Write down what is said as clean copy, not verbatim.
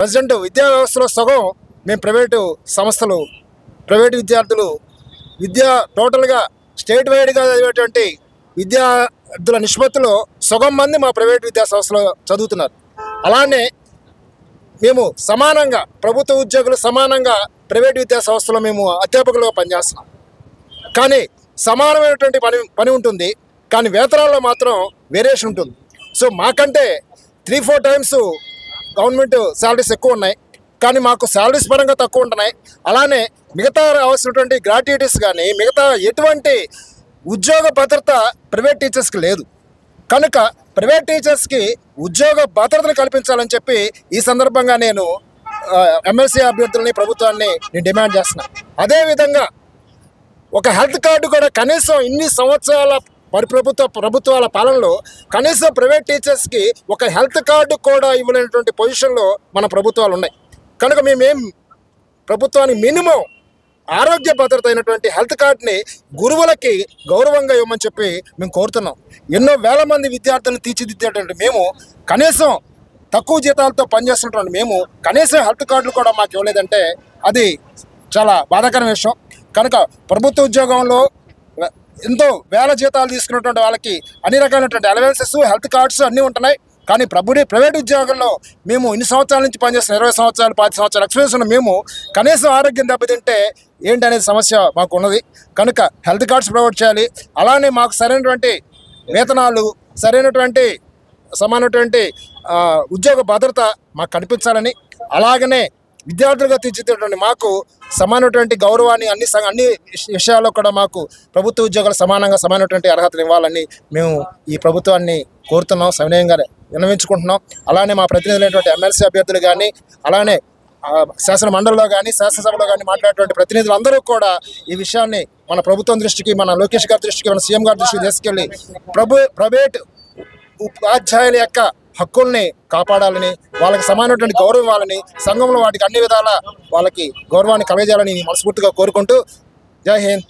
President విద్యా వ్యవస్థలో సగం మేము ప్రైవేటు సంస్థలు, ప్రైవేటు విద్యార్థులు టోటల్గా స్టేట్ వైడ్గా చదివేటువంటి విద్యార్థుల నిష్పత్తిలో సగం మంది మా ప్రైవేట్ విద్యా సంస్థలో చదువుతున్నారు. అలానే మేము సమానంగా ప్రభుత్వ ఉద్యోగులు సమానంగా ప్రైవేట్ విద్యా సంస్థలో మేము అధ్యాపకులుగా పనిచేస్తున్నాం. కానీ సమానమైనటువంటి పని ఉంటుంది, కానీ వేతనాల్లో మాత్రం వేరియేషన్ ఉంటుంది. సో మాకంటే 3-4 టైమ్స్ గవర్నమెంట్ శాలరీస్ ఎక్కువ ఉన్నాయి, కానీ మాకు శాలరీస్ పరంగా తక్కువ ఉంటున్నాయి. అలానే మిగతా రావాల్సినటువంటి గ్రాట్యుటీస్ కానీ మిగతా ఎటువంటి ఉద్యోగ భద్రత ప్రైవేట్ టీచర్స్కి లేదు. కనుక ప్రైవేట్ టీచర్స్కి ఉద్యోగ భద్రతను కల్పించాలని చెప్పి ఈ సందర్భంగా నేను ఎమ్మెల్సీ అభ్యర్థులని ప్రభుత్వాన్ని నేను డిమాండ్ చేస్తున్నాను. అదేవిధంగా ఒక హెల్త్ కార్డు కూడా కనీసం ఇన్ని సంవత్సరాల ప్రభుత్వాల పాలనలో కనీసం ప్రైవేట్ టీచర్స్కి ఒక హెల్త్ కార్డు కూడా ఇవ్వలేనటువంటి పొజిషన్లో మన ప్రభుత్వాలు ఉన్నాయి. కనుక మేమేం ప్రభుత్వానికి మినిమం ఆరోగ్య భద్రత అయినటువంటి హెల్త్ కార్డుని గురువులకి గౌరవంగా ఇవ్వమని చెప్పి మేము కోరుతున్నాం. ఎన్నో వేల మంది విద్యార్థులను తీర్చిదిద్దేటువంటి మేము కనీసం తక్కువ జీతాలతో పనిచేస్తున్నటువంటి మేము కనీసం హెల్త్ కార్డులు కూడా మాకు ఇవ్వలేదంటే అది చాలా బాధాకరమైన విషయం. కనుక ప్రభుత్వ ఉద్యోగంలో ఎంతో వేల జీతాలు తీసుకున్నటువంటి వాళ్ళకి అన్ని రకాలైనటువంటి అలవెన్సెస్, హెల్త్ కార్డ్స్ అన్నీ ఉంటున్నాయి. కానీ ప్రైవేట్ ఉద్యోగంలో మేము ఇన్ని సంవత్సరాల నుంచి పనిచేస్తున్నాం, 20 సంవత్సరాలు 10 సంవత్సరాలు ఎక్స్పీరియన్స్ ఉన్న మేము కనీసం ఆరోగ్యం దెబ్బతింటే ఏంటనేది సమస్య మాకు ఉన్నది. కనుక హెల్త్ కార్డ్స్ ప్రొవైడ్ చేయాలి. అలానే మాకు సరైనటువంటి వేతనాలు, సమానమైనటువంటి ఉద్యోగ భద్రత మాకు కనిపించాలని, అలాగనే విద్యార్థులుగా తీర్చిదిద్దేటువంటి మాకు సమానమైనటువంటి గౌరవాన్ని అన్ని విషయాల్లో కూడా మాకు ప్రభుత్వ ఉద్యోగాలు సమానమైనటువంటి అర్హతలు ఇవ్వాలని మేము ఈ ప్రభుత్వాన్ని కోరుతున్నాం, సవినయంగా విన్నవించుకుంటున్నాం. అలానే మా ప్రతినిధులైనటువంటి ఎమ్మెల్సీ అభ్యర్థులు కానీ, అలానే శాసన మండలిలో కానీ శాసనసభలో కానీ మాట్లాడేటువంటి ప్రతినిధులు అందరూ కూడా ఈ విషయాన్ని మన ప్రభుత్వం దృష్టికి, మన లోకేష్ గారి దృష్టికి, మన సీఎం గారి దృష్టికి తీసుకెళ్ళి ప్రైవేట్ ఉపాధ్యాయుల యొక్క హక్కుల్ని కాపాడాలని, వాళ్ళకి సమానమైనటువంటి గౌరవం ఇవ్వాలని, సంఘంలో వాటికి అన్ని విధాల వాళ్ళకి గౌరవాన్ని కలగజేయాలని మనస్ఫూర్తిగా కోరుకుంటూ జై హింద్.